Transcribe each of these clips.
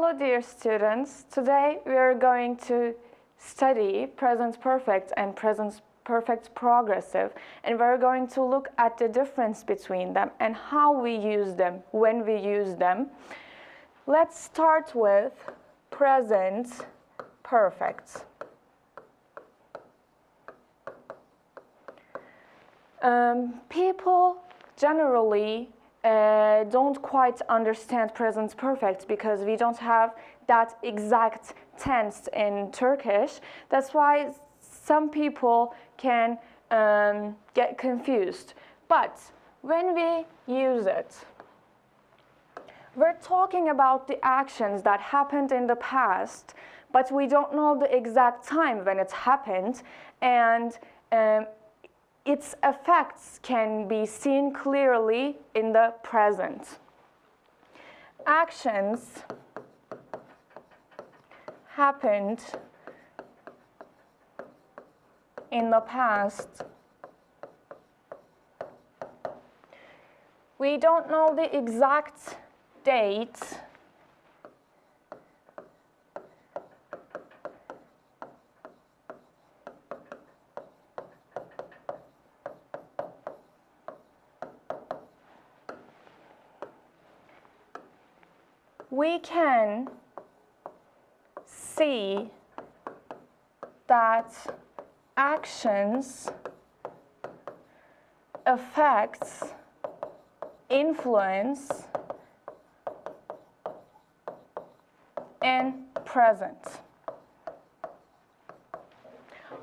Hello dear students, today we are going to study present perfect and present perfect progressive, and we're going to look at the difference between them and how we use them, when we use them. Let's start with present perfect. People generally don't quite understand present perfect because we don't have that exact tense in Turkish. That's why some people can get confused. But when we use it, we're talking about the actions that happened in the past, but we don't know the exact time when it happened, and its effects can be seen clearly in the present. Actions happened in the past. We don't know the exact date, we can see that actions, effects, influence in present.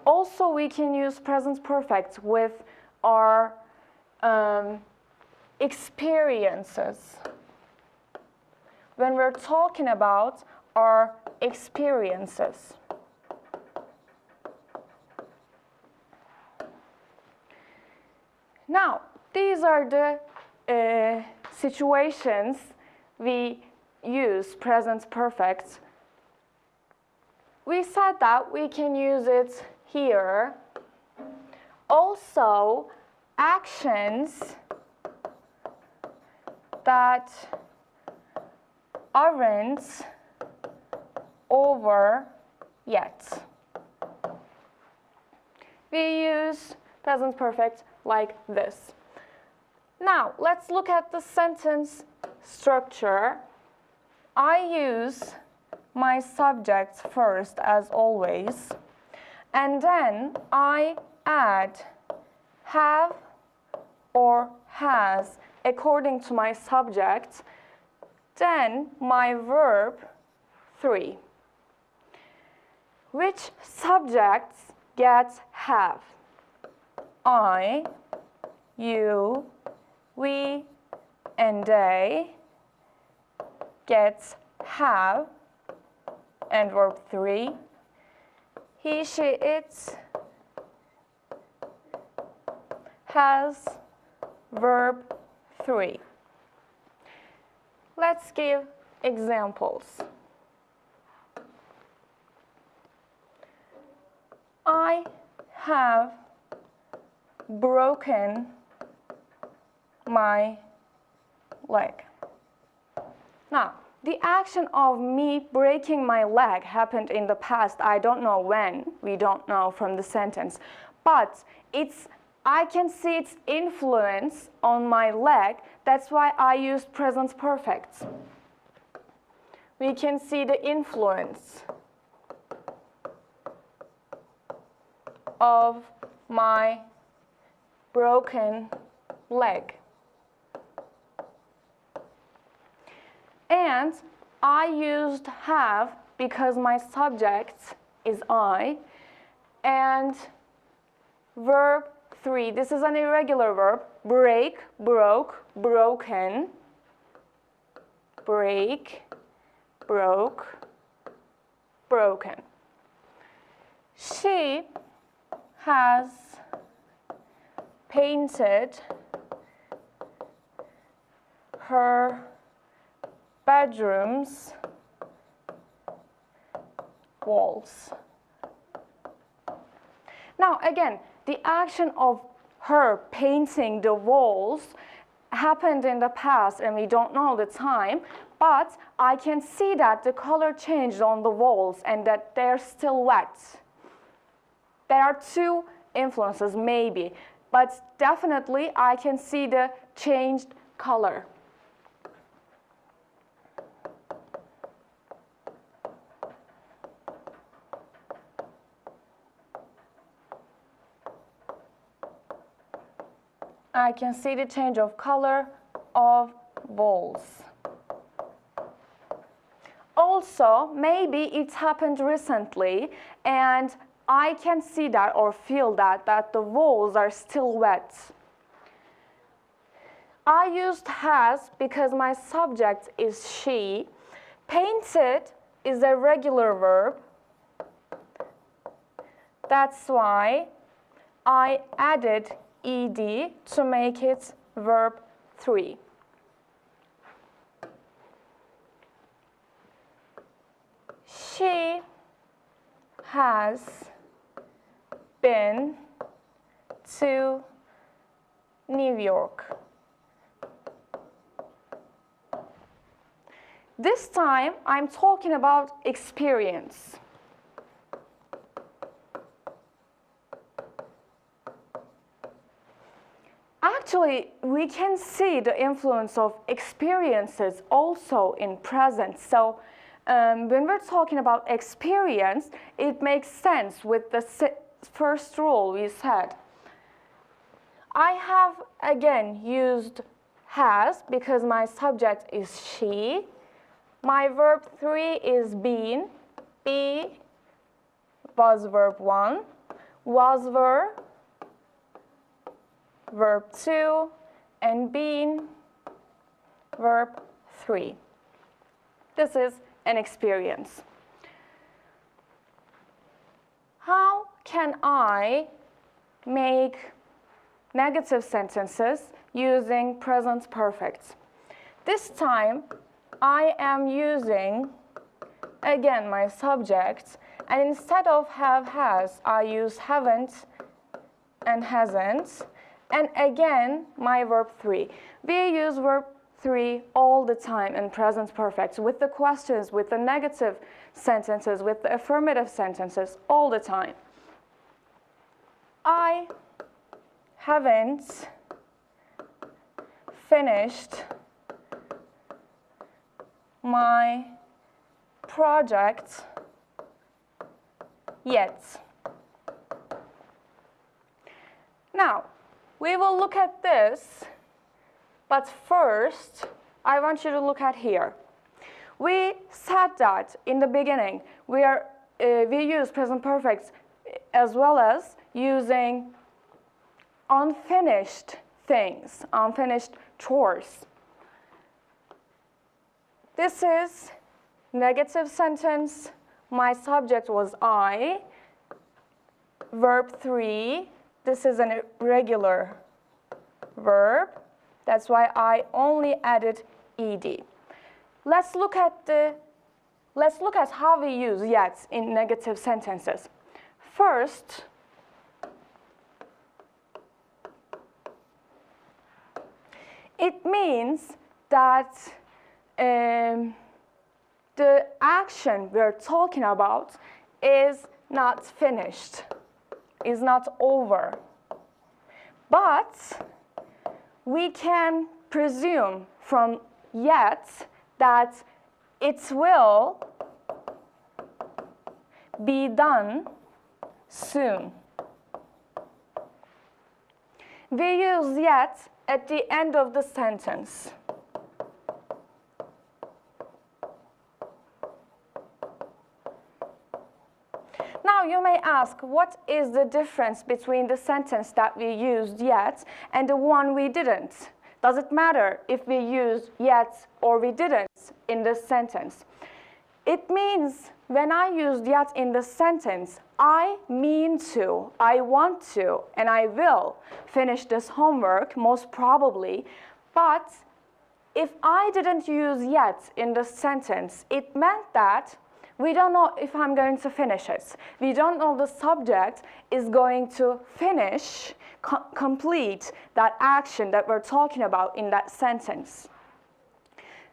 Also, we can use present perfect with our experiences. When we're talking about our experiences. Now, these are the situations we use present perfect. We said that we can use it here. Also, actions that aren't over yet. We use present perfect like this. Now, let's look at the sentence structure. I use my subject first, as always, and then I add have or has according to my subject, then my verb 3. Which subjects get have? I, you, we, and they gets have and verb 3. He, she, it has verb 3. Let's give examples. I have broken my leg. Now, the action of me breaking my leg happened in the past. I don't know when. We don't know from the sentence. But I can see its influence on my leg. That's why I used present perfect. We can see the influence of my broken leg. And I used have because my subject is I, and verb 3. This is an irregular verb. Break, broke, broken. Break, broke, broken. She has painted her bedroom's walls. Now again, the action of her painting the walls happened in the past and we don't know the time, but I can see that the color changed on the walls and that they're still wet. There are two influences, maybe, but definitely I can see the changed color. I can see the change of color of walls. Also, maybe it happened recently and I can see that or feel that the walls are still wet. I used has because my subject is she. Painted is a regular verb. That's why I added ed to make it verb 3. She has been to New York. This time I'm talking about experience. Actually, we can see the influence of experiences also in present. So when we're talking about experience, it makes sense with the first rule we said. I have again used has because my subject is she. My verb 3 is been. Be was verb 1. Was verb 2, and been verb 3. This is an experience. How can I make negative sentences using present perfect? This time I am using again my subject, and instead of have has I use haven't and hasn't, and again my verb 3. We use verb 3 all the time in present perfect with the questions, with the negative sentences, with the affirmative sentences all the time. I haven't finished my project yet. Now, we will look at this, but first, I want you to look at here. We said that in the beginning, we use present perfect as well as using unfinished things, unfinished chores. This is negative sentence. My subject was I. Verb 3. This is an irregular verb. That's why I only added ed. Let's look at how we use yet in negative sentences. First, it means that the action we're talking about is not finished, is not over. But we can presume from yet that it will be done soon. We use yet at the end of the sentence. Now you may ask, what is the difference between the sentence that we used yet and the one we didn't? Does it matter if we used yet or we didn't in this sentence? It means when I used yet in the sentence, I mean to, I want to, and I will finish this homework, most probably. But if I didn't use yet in the sentence, it meant that we don't know if I'm going to finish it. We don't know the subject is going to finish, complete that action that we're talking about in that sentence.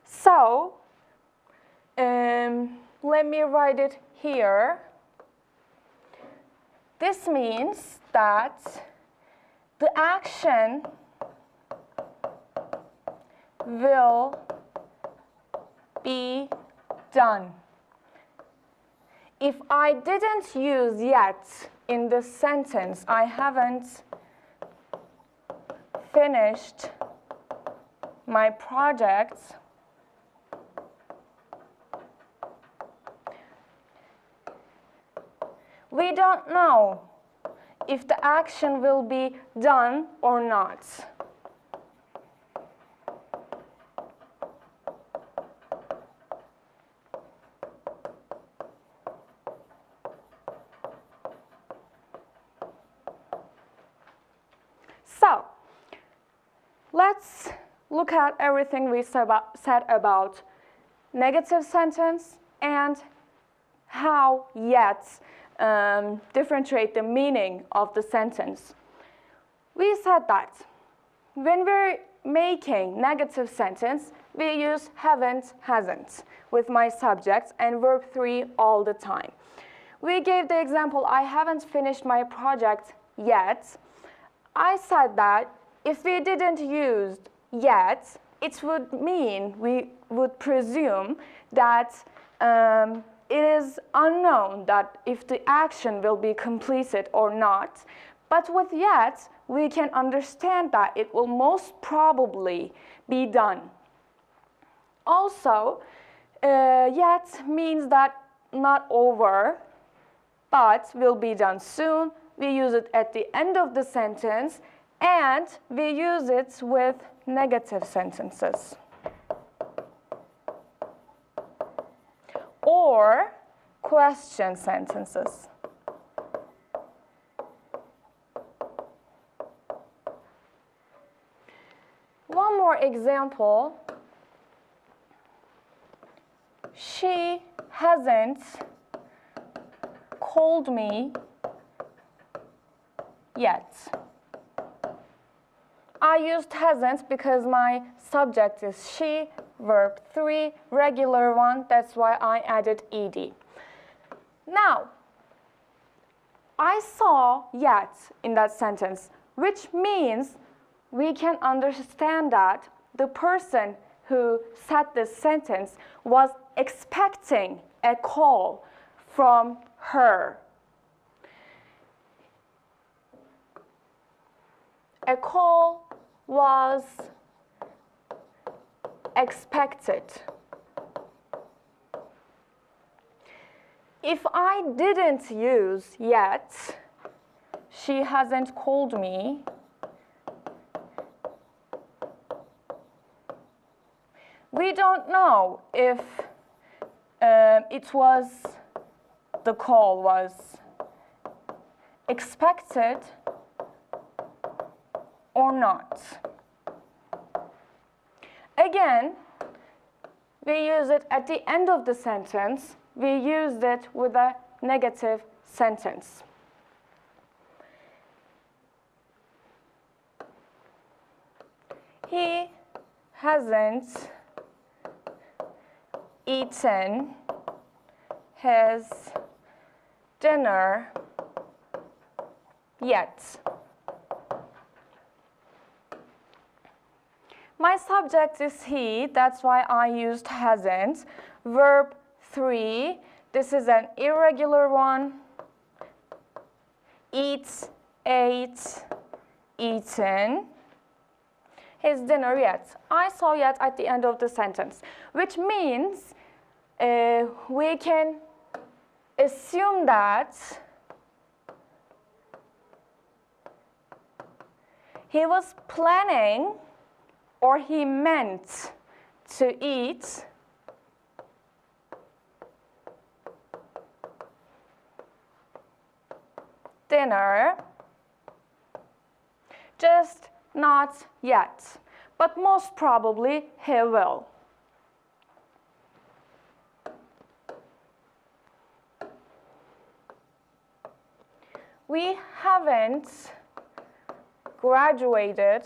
So let me write it here. This means that the action will be done. If I didn't use yet in this sentence, I haven't finished my project, we don't know if the action will be done or not. So, let's look at everything we said about negative sentence and how yet differentiate the meaning of the sentence. We said that when we're making negative sentence, we use haven't, hasn't with my subjects and verb 3 all the time. We gave the example, I haven't finished my project yet. I said that if we didn't use yet, it would mean we would presume that it is unknown that if the action will be completed or not. But with yet, we can understand that it will most probably be done. Also, yet means that not over, but will be done soon. We use it at the end of the sentence, and we use it with negative sentences. Or question sentences. One more example. She hasn't called me yet. I used hasn't because my subject is she, verb 3, regular one, that's why I added ed. Now, I saw yet in that sentence, which means we can understand that the person who said this sentence was expecting a call from her. A call was expected. If I didn't use yet, she hasn't called me, we don't know if the call was expected or not. Again, we use it at the end of the sentence. We used it with a negative sentence. He hasn't eaten his dinner yet. My subject is he, that's why I used hasn't. Verb 3, this is an irregular one. Eat, ate, eaten. His dinner yet. I saw yet at the end of the sentence, which means we can assume that he was planning or he meant to eat dinner, just not yet, but most probably he will. We haven't graduated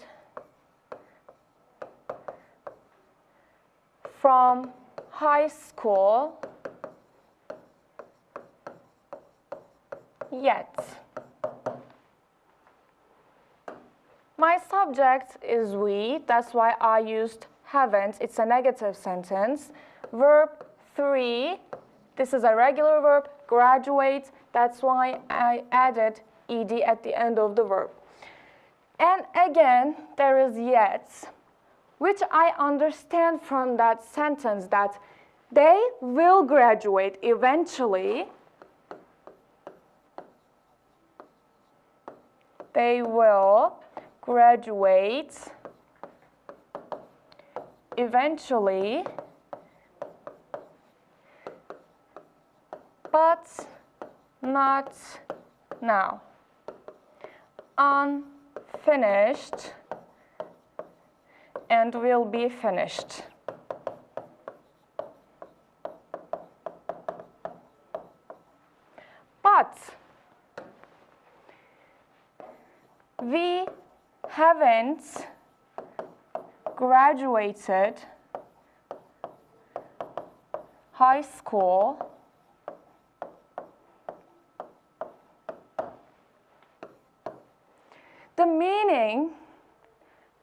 from high school yet. My subject is we, that's why I used haven't. It's a negative sentence. Verb 3, this is a regular verb, graduate, that's why I added ed at the end of the verb. And again, there is yet, which I understand from that sentence that they will graduate eventually. They will graduate eventually, but not now. Unfinished and will be finished. But we haven't graduated high school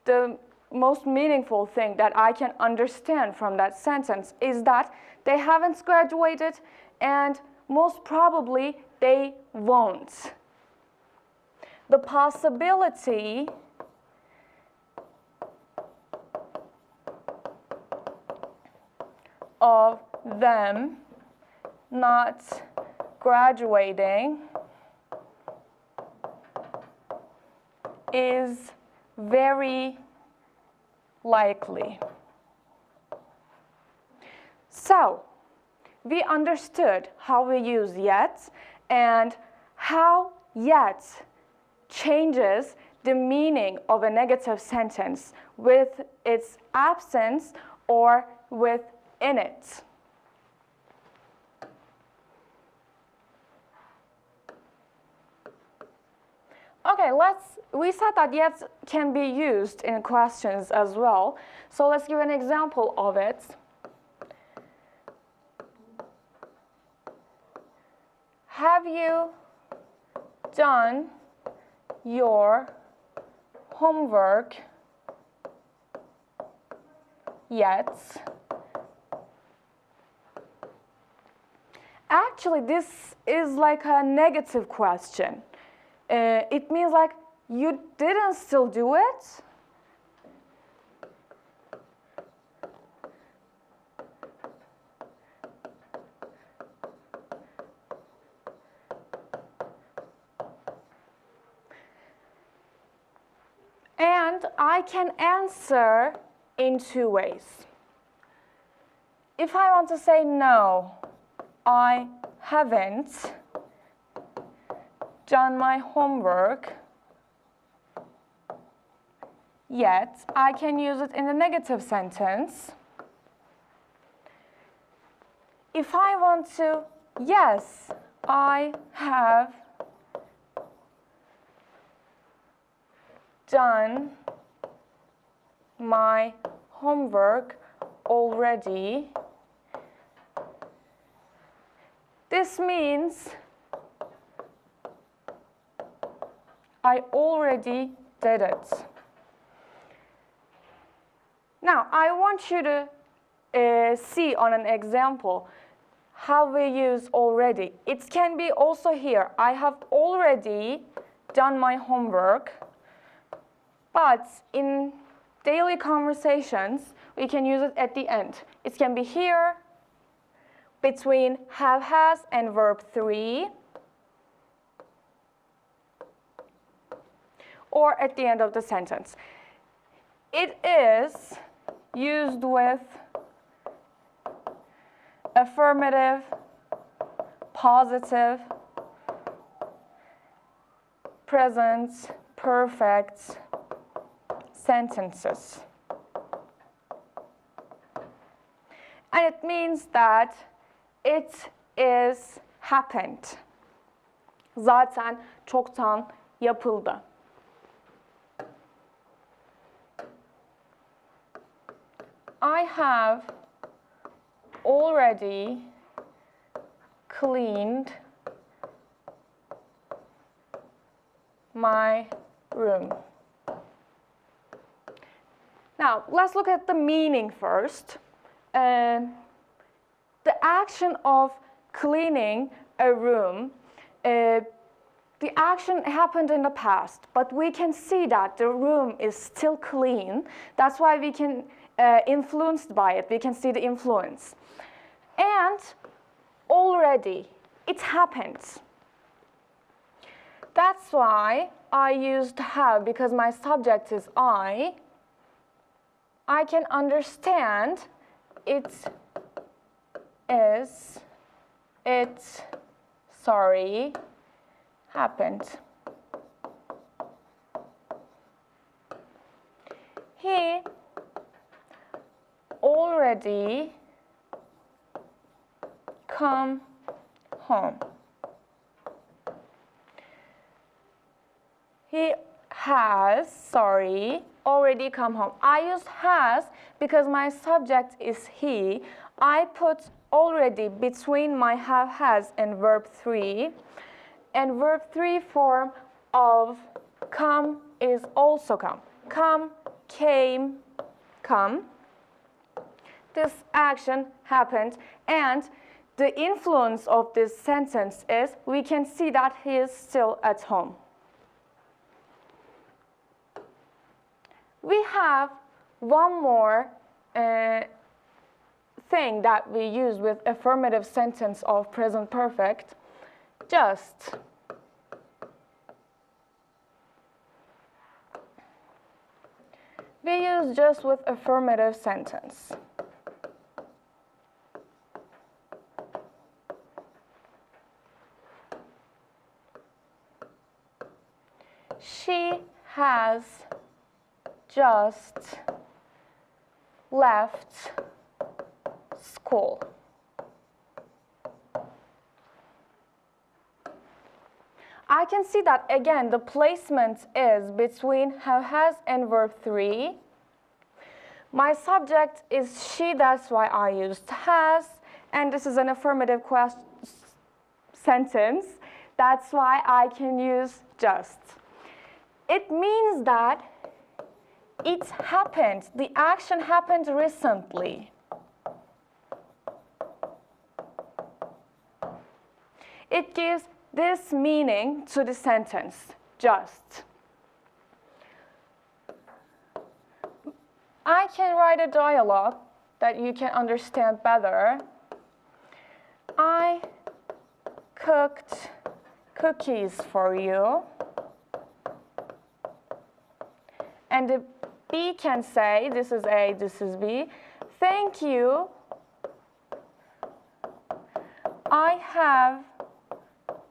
the most meaningful thing that I can understand from that sentence is that they haven't graduated and most probably they won't. The possibility of them not graduating is very likely. So, we understood how we use yet and how yet changes the meaning of a negative sentence with its absence or within it. Okay, we said that yet can be used in questions as well. So let's give an example of it. Have you done your homework yet? Actually, this is like a negative question. It means like you didn't still do it. And I can answer in two ways. If I want to say no, I haven't done my homework yet, I can use it in a negative sentence. If I want to, yes, I have done my homework already, this means I already did it. Now, I want you to see on an example how we use already. It can be also here. I have already done my homework, but in daily conversations, we can use it at the end. It can be here, between have, has, and verb 3, or at the end of the sentence. It is used with affirmative, positive, present, perfect sentences. And it means that it is happened. Zaten çoktan yapıldı. I have already cleaned my room. Now, let's look at the meaning first. The action of cleaning a room, the action happened in the past, but we can see that the room is still clean. That's why we can influenced by it. We can see the influence. And already, it happened. That's why I used have, because my subject is I can understand it happened. He already come home. He has, already come home. I use has because my subject is he. I put already between my have, has and verb 3. And verb 3 form of come is also come. Come, came, come. This action happened, and the influence of this sentence is we can see that he is still at home. We have one more thing that we use with affirmative sentence of present perfect, just. We use just with affirmative sentence. She has just left school. I can see that again the placement is between have, has and verb 3. My subject is she, that's why I used has, and this is an affirmative sentence, that's why I can use just. It means that it happened, the action happened recently. It gives this meaning to the sentence, just. I can write a dialogue that you can understand better. I cooked cookies for you. And the B can say, this is A, this is B, thank you, I have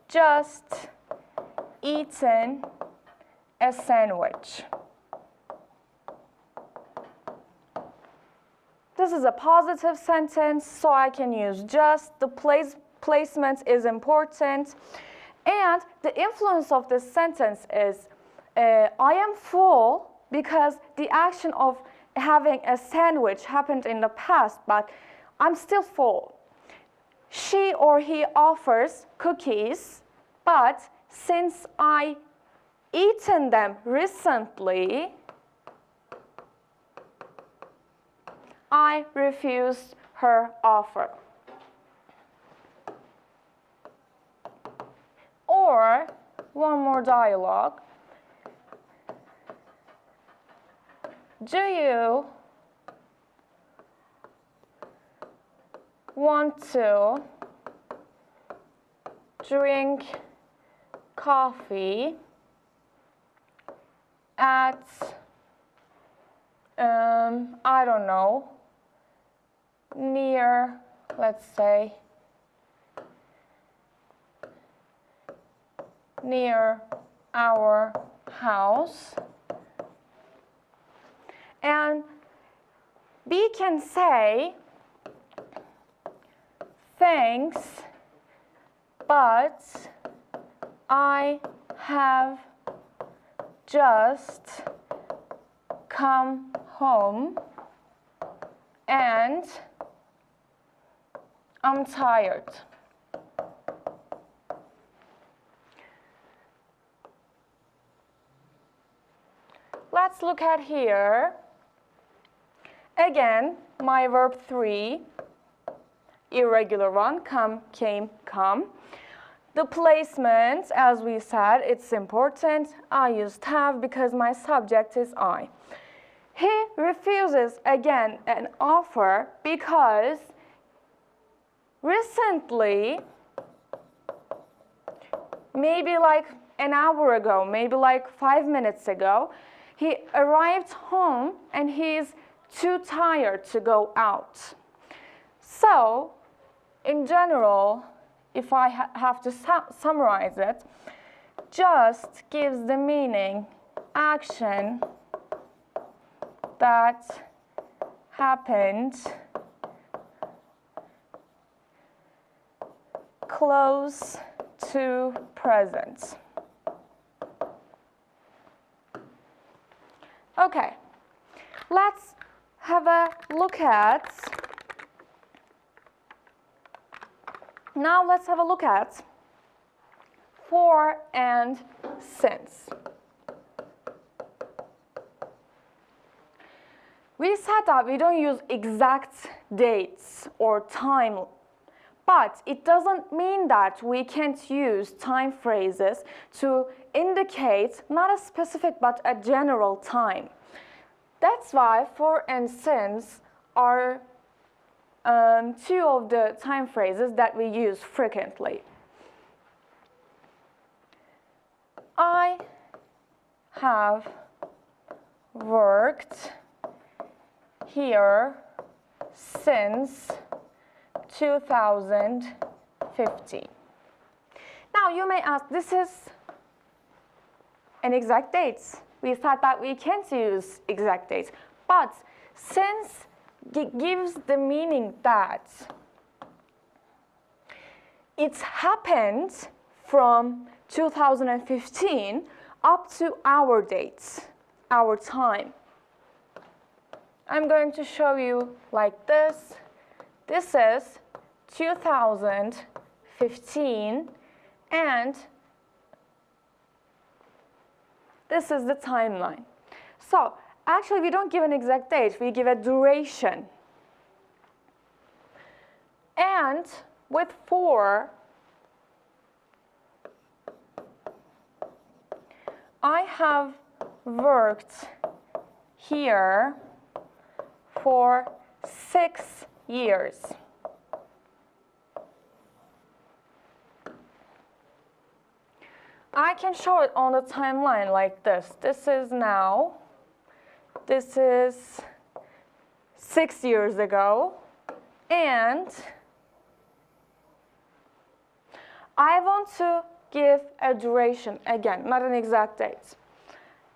just eaten a sandwich. This is a positive sentence, so I can use just. The placement is important. And the influence of this sentence is I am full because the action of having a sandwich happened in the past, but I'm still full. She or he offers cookies, but since I eaten them recently, I refused her offer. Or one more dialogue. Do you want to drink coffee at, I don't know, near, let's say, near our house? And B can say, thanks, but I have just come home and I'm tired. Let's look at here. Again, my verb 3, irregular one, come, came, come. The placement, as we said, it's important. I used have because my subject is I. He refuses, again, an offer because recently, maybe like an hour ago, maybe like 5 minutes ago, he arrived home and he's too tired to go out. So, in general, if I have to summarize it, just gives the meaning action that happened close to present. Okay, let's have a look at, now let's have a look at for and since. We said that we don't use exact dates or time, but it doesn't mean that we can't use time phrases to indicate not a specific but a general time. That's why for and since are two of the time phrases that we use frequently. I have worked here since 2015. Now you may ask, this is an exact date. We thought that we can't use exact dates, but since it gives the meaning that it's happened from 2015 up to our dates, our time. I'm going to show you like this. This is 2015 and this is the timeline. So actually we don't give an exact date, we give a duration. And with for, I have worked here for 6 years. I can show it on the timeline like this. This is now, this is 6 years ago, and I want to give a duration, again, not an exact date.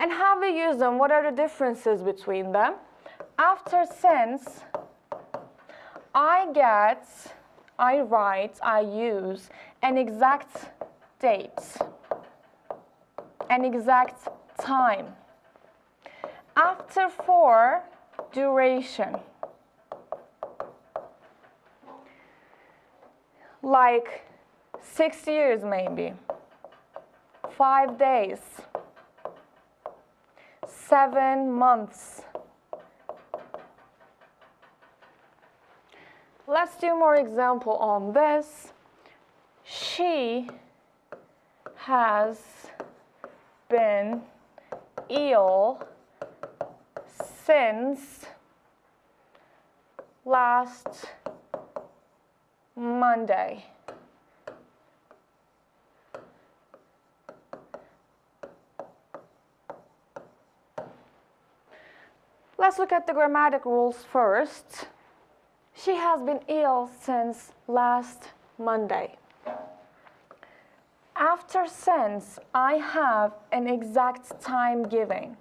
And how we use them, what are the differences between them? After since, I use an exact date, an exact time. After for, duration. Like 6 years maybe, 5 days, 7 months. Let's do more example on this. She has been ill since last Monday. Let's look at the grammatic rules first. She has been ill since last Monday. After since, I have an exact time giving.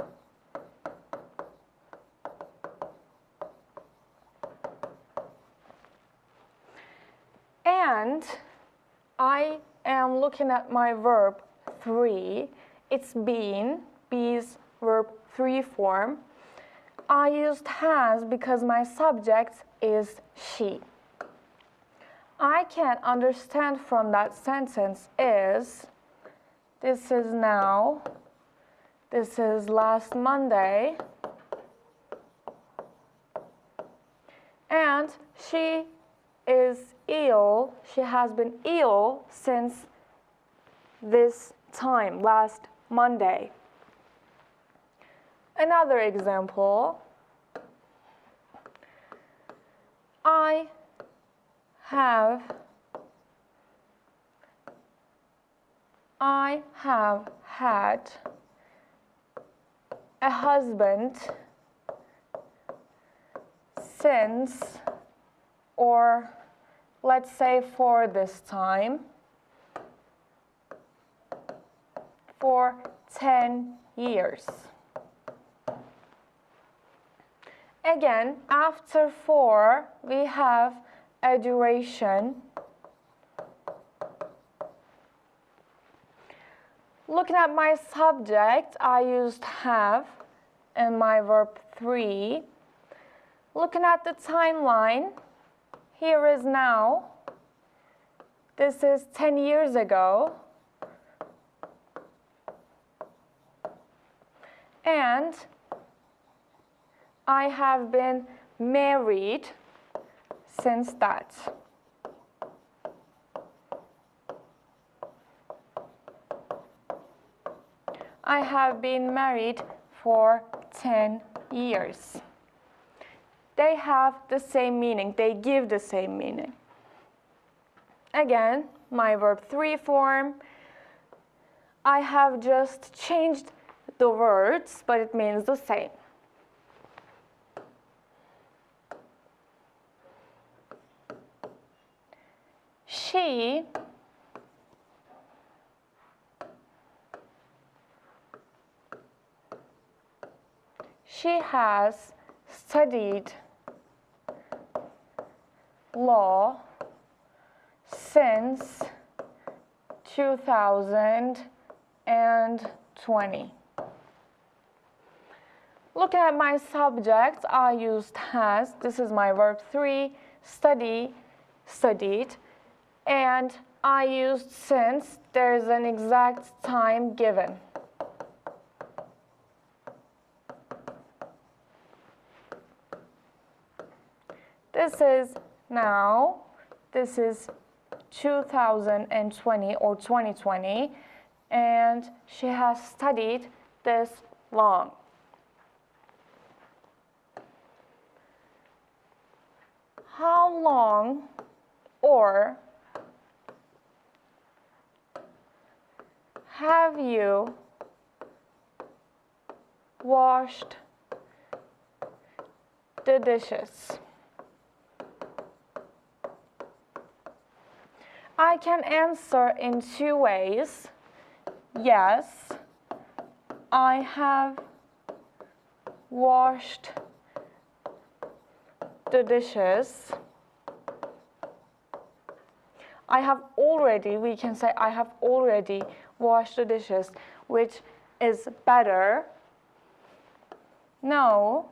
And I am looking at my verb 3. It's been, be's verb 3 form. I used has because my subject is she. I can understand from that sentence is, this is now, this is last Monday, and she is ill, she has been ill since this time, last Monday. Another example, I have had a husband since, or let's say for this time, for 10 years. Again, after for, we have a duration. Looking at my subject, I used have and my verb 3. Looking at the timeline, here is now. This is 10 years ago. And I have been married since that. I have been married for 10 years. They have the same meaning. They give the same meaning. Again, my verb 3 form. I have just changed the words, but it means the same. She has studied law since 2020. Looking at my subject, I used has. This is my verb 3, studied, and I used since. There's an exact time given. This is now, this is 2020 or 2020, and she has studied this long. How long, or have you washed the dishes? I can answer in two ways. Yes, I have washed the dishes. I have already, we can say I have already washed the dishes, which is better. No.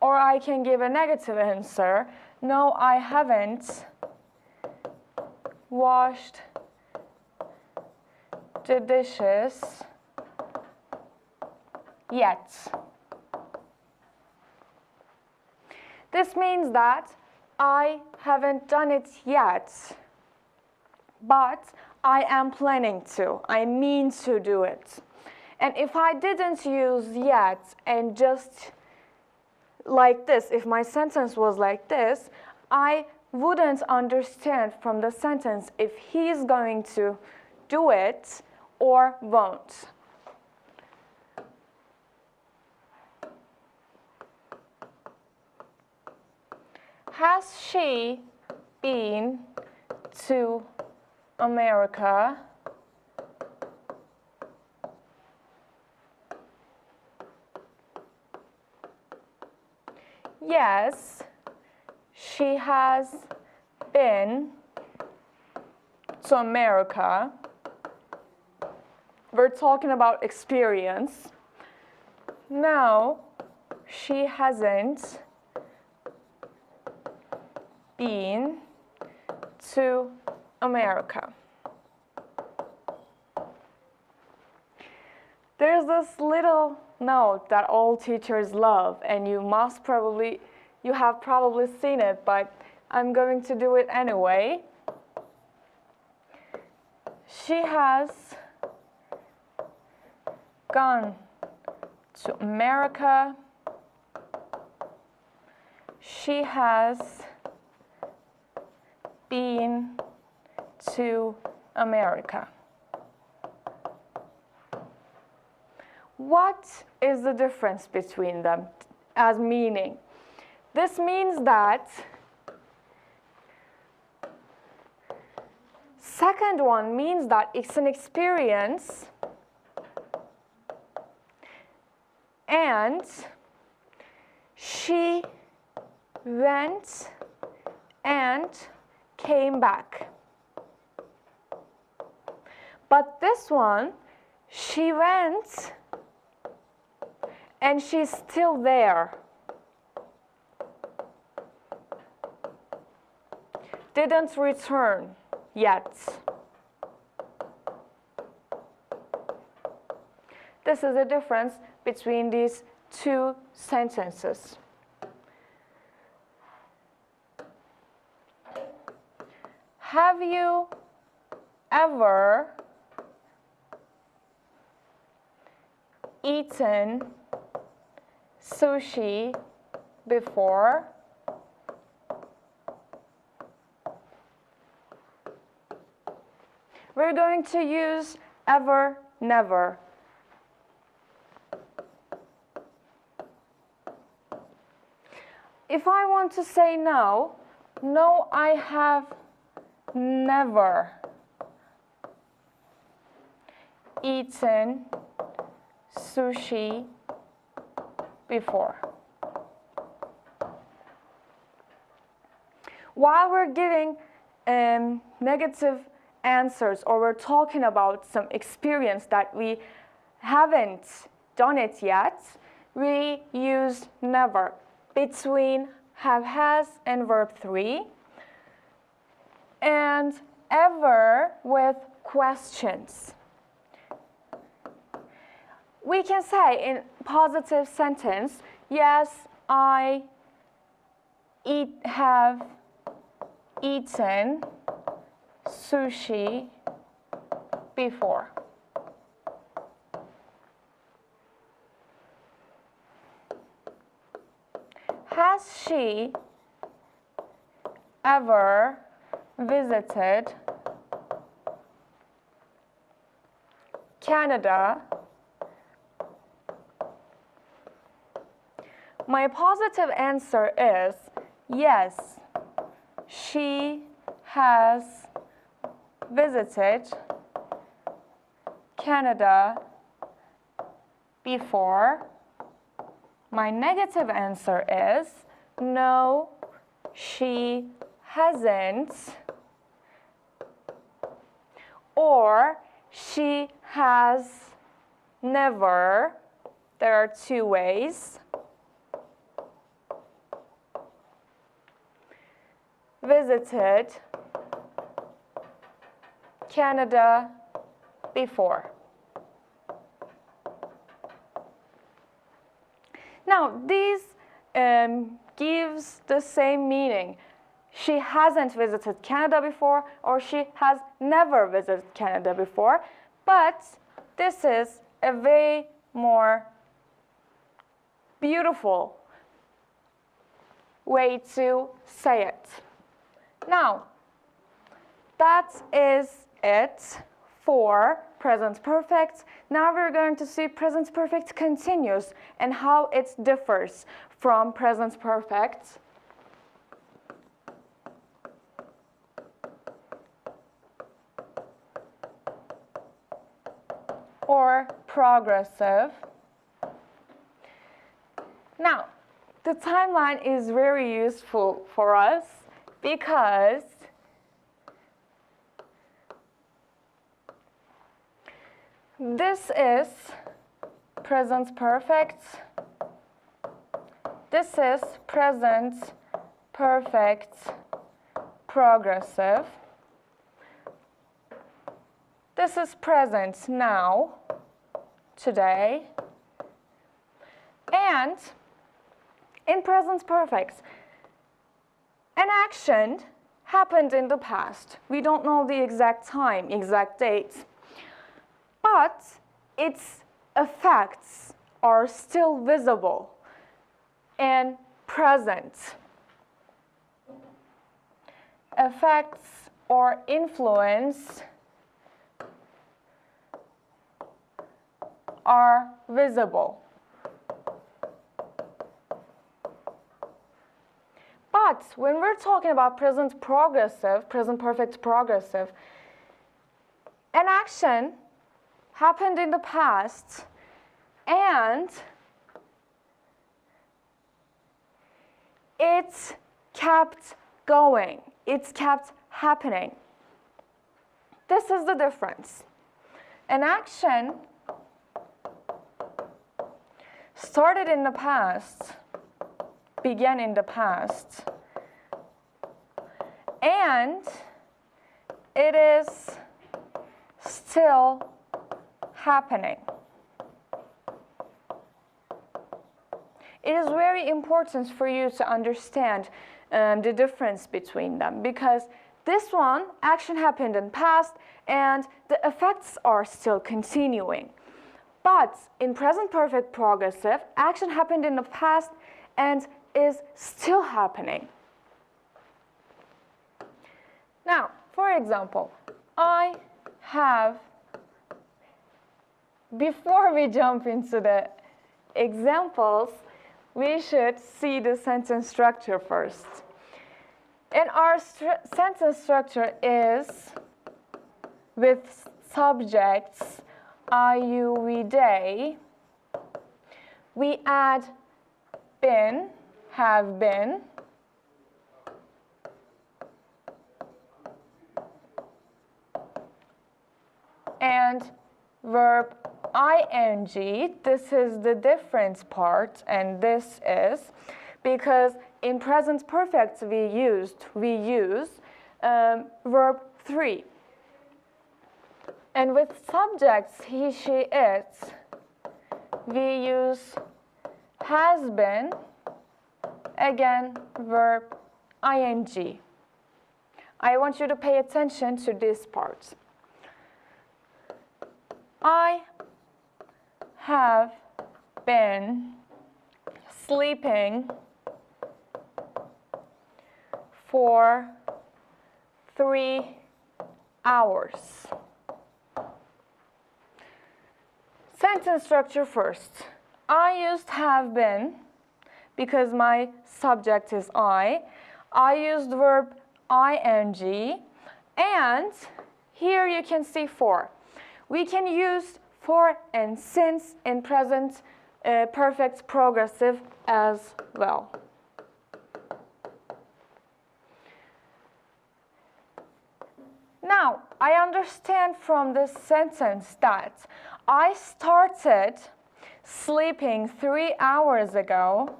Or I can give a negative answer. No, I haven't washed the dishes yet. This means that I haven't done it yet, but I am planning to. I mean to do it. And if I didn't use yet and just like this, if my sentence was like this, I wouldn't understand from the sentence if he's going to do it or won't. Has she been to America? Yes, she has been to America. We're talking about experience. No, she hasn't been to America. There's this little note that all teachers love, and you have probably seen it, but I'm going to do it anyway. She has gone to America. She has been to America. What is the difference between them as meaning? This means that second one means that it's an experience and she went and came back. But this one, she went and she's still there. Didn't return yet. This is the difference between these two sentences. Have you ever eaten sushi before? We're going to use ever, never. If I want to say no, no, I have never eaten sushi before. While we're giving negative answers, or we're talking about some experience that we haven't done it yet, we use never between have, has, and verb 3, and ever with questions. We can say in positive sentence, yes, I have eaten sushi before. Has she ever visited Canada? My positive answer is yes, she has visited Canada before. My negative answer is no, she hasn't, or she has never. There are two ways. Visited Canada before. Now, these gives the same meaning. She hasn't visited Canada before, or she has never visited Canada before, but this is a way more beautiful way to say it. Now, that is it for present perfect. Now we're going to see present perfect continuous and how it differs from present perfect. Or progressive. Now, the timeline is very useful for us because this is present perfect. This is present perfect progressive. This is present now, today. And in present perfect, an action happened in the past. We don't know the exact time, exact date, but its effects are still visible and present. Effects or influence are visible. But when we're talking about present progressive, present perfect progressive, an action happened in the past and it kept going. It's kept happening. This is the difference. An action started in the past, began in the past, and it is still happening. It is very important for you to understand the difference between them, because this one, action happened in the past and the effects are still continuing. But in present perfect progressive, action happened in the past and is still happening. Now, for example, I have, before we jump into the examples, we should see the sentence structure first. And our sentence structure is with subjects I, you, we, they. We add been, have been, and verb ing. This is the different part, and this is because in present perfect we use verb 3. And with subjects he, she, it, we use has been, again verb ing. I want you to pay attention to this part. I have been sleeping for 3 hours. Sentence structure first. I used have been because my subject is I. I used verb ing, and here you can see for. We can use for and since in present perfect progressive as well. Now, I understand from this sentence that I started sleeping 3 hours ago,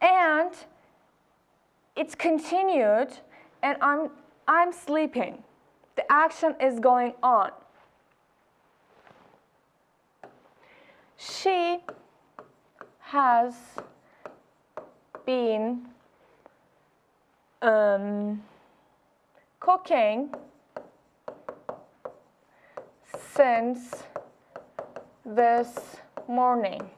and it's continued, and I'm sleeping. The action is going on. She has been cooking since this morning.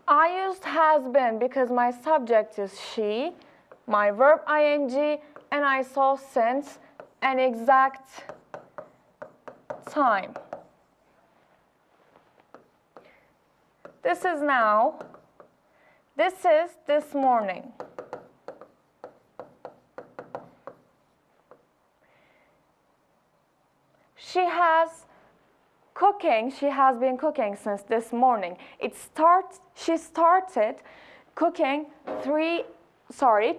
I used has been because my subject is she, my verb ing, and I saw since an exact time. This is now. This is this morning. She has been cooking since this morning. She started cooking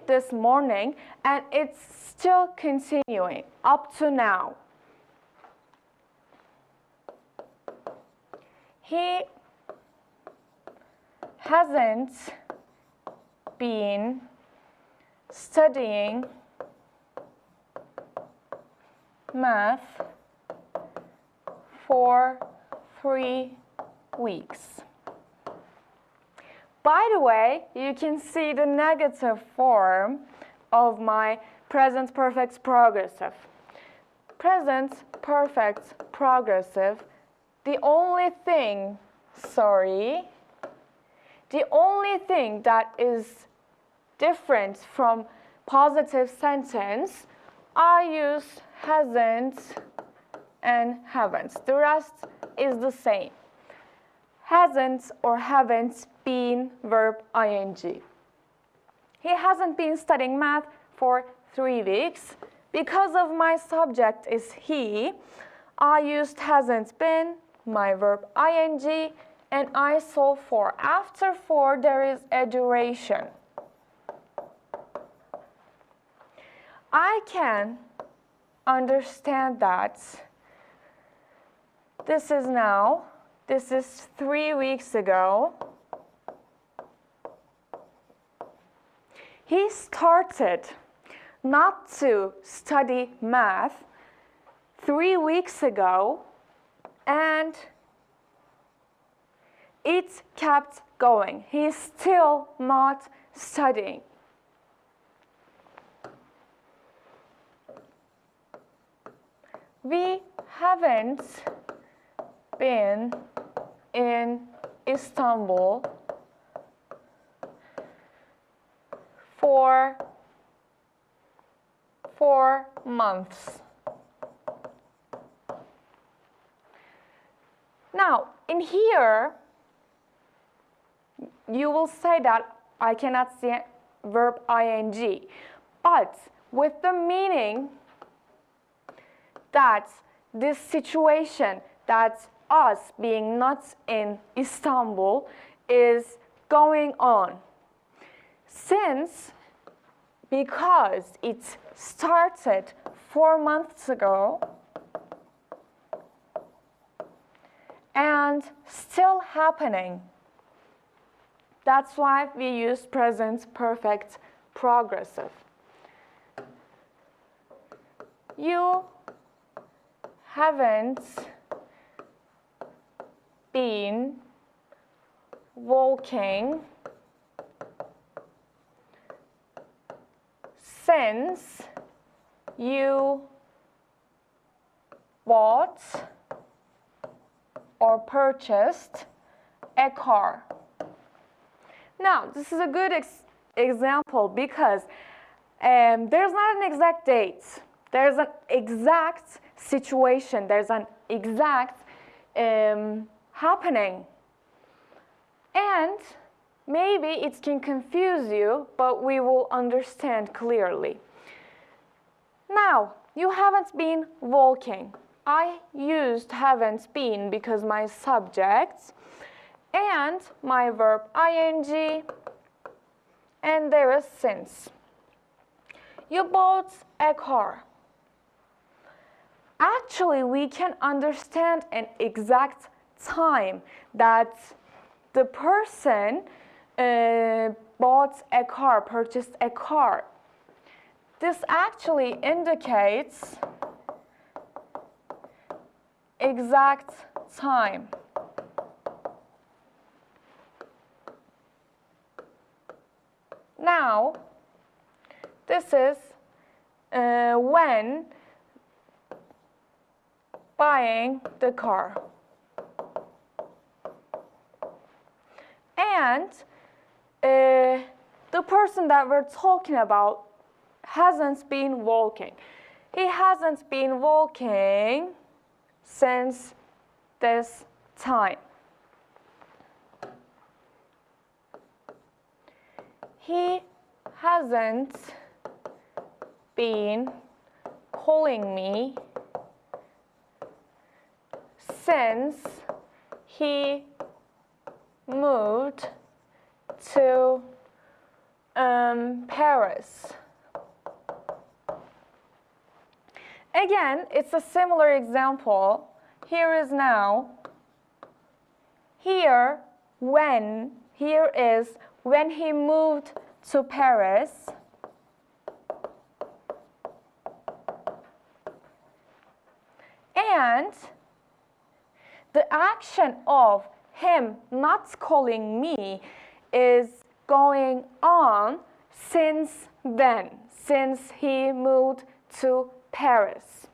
this morning, and it's still continuing up to now. He hasn't been studying math for 3 weeks. By the way, you can see the negative form of my present perfect progressive. Present perfect progressive, the only thing that is different from positive sentence, I use hasn't and haven't. The rest is the same. Hasn't or haven't been verb ing. He hasn't been studying math for 3 weeks. Because of my subject is he, I used hasn't been, my verb ing, and I saw for. After for, there is a duration. I can understand that this is 3 weeks ago. He started not to study math 3 weeks ago, and it kept going. He's still not studying. We haven't been in Istanbul for 4 months. Now, in here, you will say that I cannot see verb ing, but with the meaning that this situation, that us being not in Istanbul, is going on. Because it started 4 months ago and still happening. That's why we use present perfect progressive. You haven't been walking since you bought or purchased a car. Now, this is a good example because there's not an exact date. There's an exact situation. There's an exact happening. And maybe it can confuse you, but we will understand clearly. Now, you haven't been walking. I used haven't been because my subject and my verb ing, and there is since. You bought a car. Actually, we can understand an exact time that the person bought a car, purchased a car. This actually indicates exact time. Now, this is when buying the car. And the person that we're talking about hasn't been walking. He hasn't been walking since this time. He hasn't been calling me since he moved to Paris. Again, it's a similar example. Here is now. Here, when here is when he moved to Paris, and the action of him not calling me is going on since then, since he moved to Paris.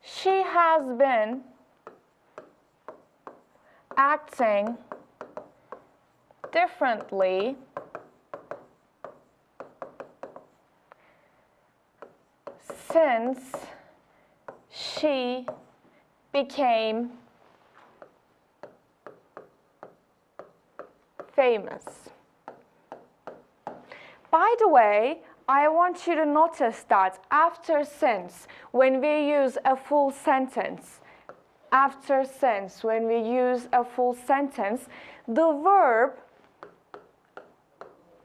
She has been acting differently since she became famous. By the way, I want you to notice that after since, when we use a full sentence, after since, when we use a full sentence, the verb,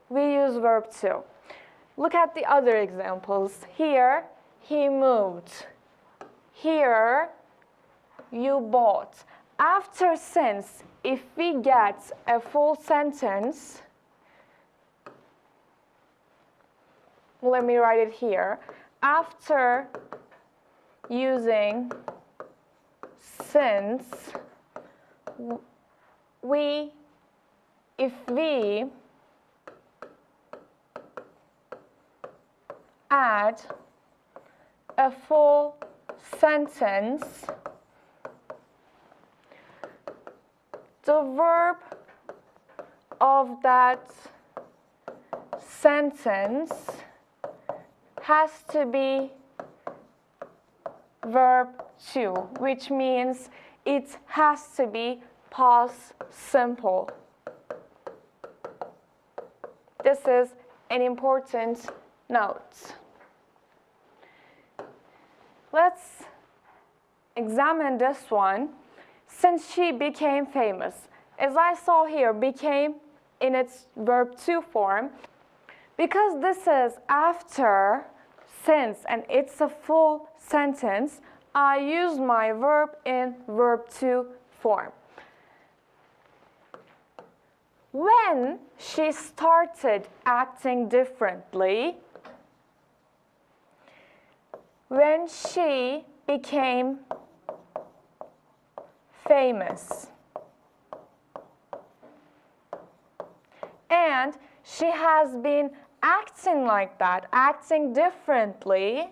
we use verb to. Look at the other examples. Here, he moved. Here, you bought. After since, if we get a full sentence, let me write it here. After using since, if we add a full sentence, the verb of that sentence has to be verb to, which means it has to be past simple. This is an important note. Let's examine this one. Since she became famous, as I saw here, became in its verb to form. Because this is after since and it's a full sentence, I use my verb in verb to form. When she started acting differently, when she became famous, and she has been acting like that, acting differently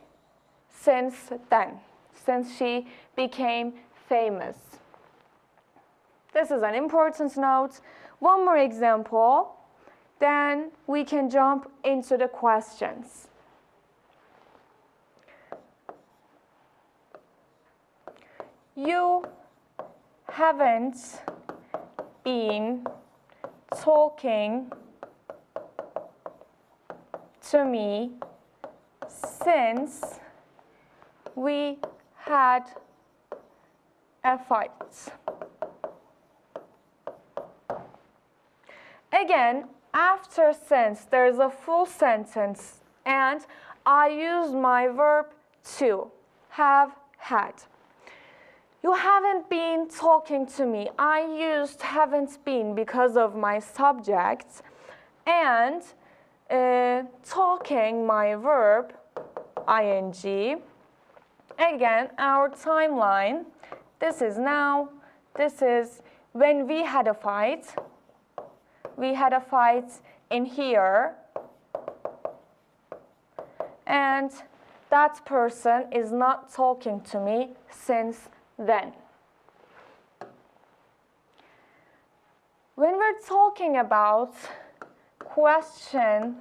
since then, since she became famous. This is an important note. One more example, then we can jump into the questions. You haven't been talking to me since we had a fight. Again, after since, there's a full sentence, and I use my verb to, have had. You haven't been talking to me. I used haven't been because of my subject, and talking, my verb, ing. Again, our timeline. This is now. This is when we had a fight. We had a fight in here. And that person is not talking to me since then. When we're talking about question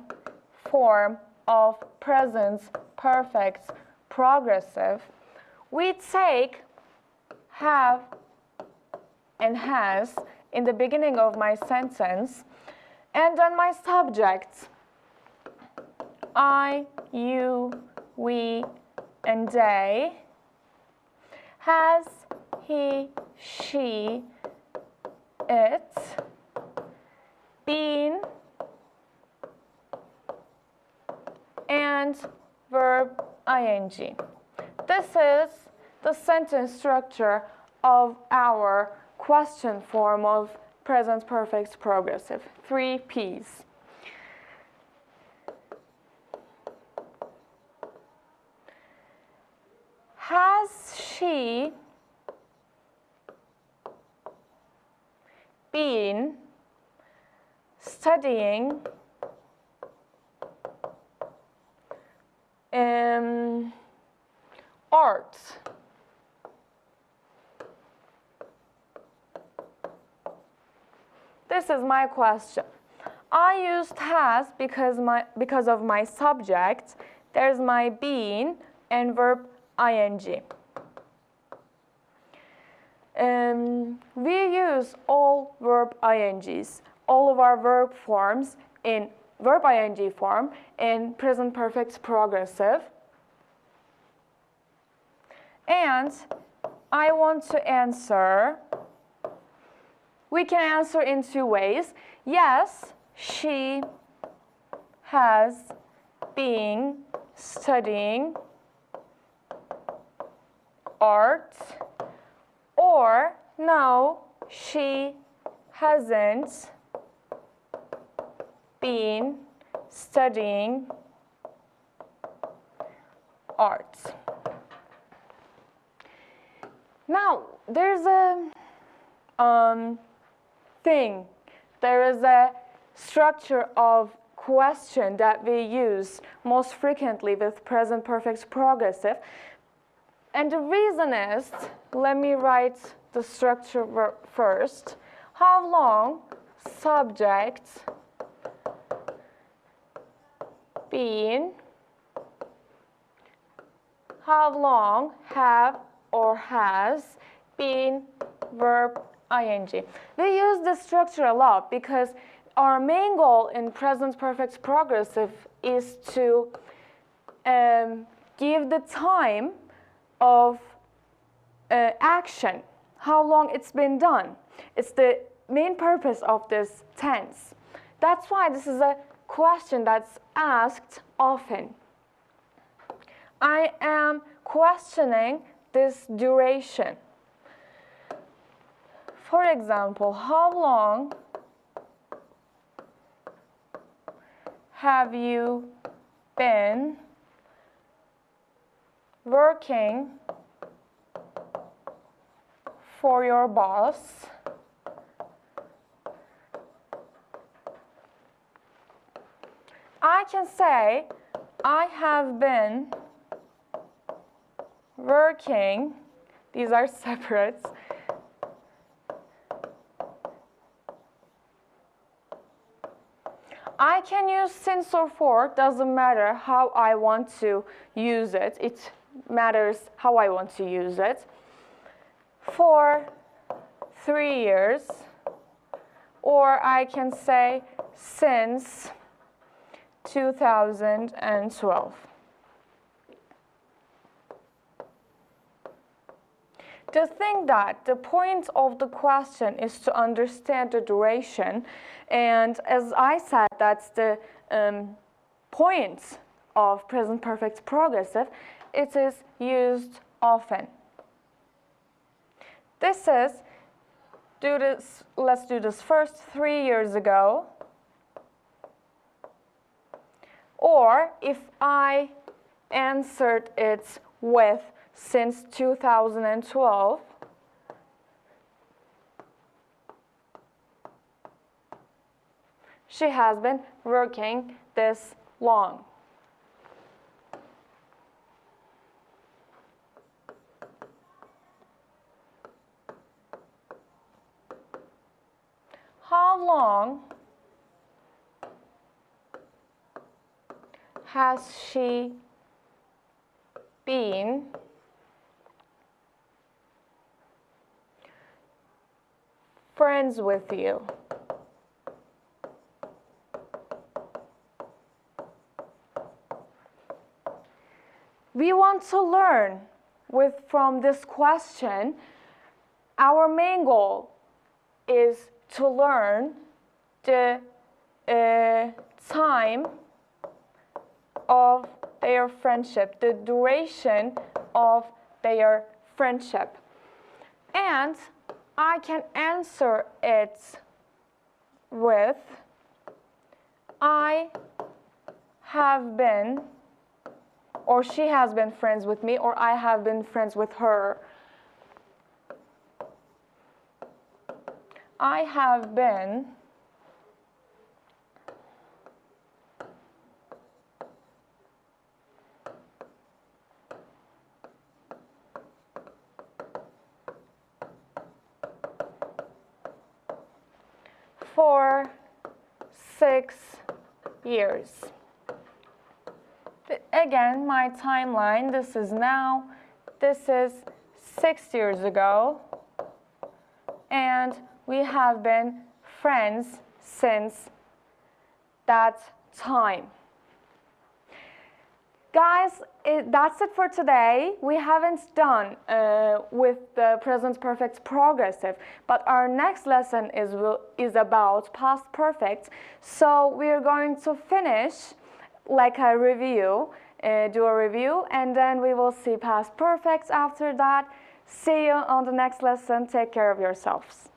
form of present perfect progressive, we take have and has in the beginning of my sentence, and then my subject, I, you, we, and they, has, he, she, it, been, and verb ing. This is the sentence structure of our question form of present perfect progressive. 3 P's. Has she been studying art? This is my question. I used has because of my subject. There's my been and verb ing. We use all verb ings, all of our verb forms in verb ing form in present perfect progressive. And I want to answer. We can answer in 2 ways. Yes, she has been studying art, or no, she hasn't been studying art. Now, there's a there is a structure of question that we use most frequently with present perfect progressive. And the reason is, let me write the structure first. How long, subject, been, how long, have or has, been, verb, ing. We use this structure a lot because our main goal in present perfect progressive is to give the time of action, how long it's been done. It's the main purpose of this tense. That's why this is a question that's asked often. I am questioning this duration. For example, how long have you been working for your boss? I can say, I have been working, these are separates, I can use since or for, doesn't matter how I want to use it. It matters how I want to use it. For 3 years, or I can say since 2012. To think that the point of the question is to understand the duration, and as I said, that's the point of present perfect progressive, it is used often. This is, let's do this first, 3 years ago. Or if I answered it with since 2012, she has been working this long. How long has she been friends with you? We want to learn from this question. Our main goal is to learn the time of their friendship, the duration of their friendship. And I can answer it with I have been, or she has been friends with me, or I have been friends with her. I have been for 6 years. Again, my timeline, this is now, this is 6 years ago, and we have been friends since that time. Guys, that's it for today. We haven't done with the present perfect progressive, but our next lesson is about past perfect. So we're going to finish like a review, do a review, and then we will see past perfects after that. See you on the next lesson. Take care of yourselves.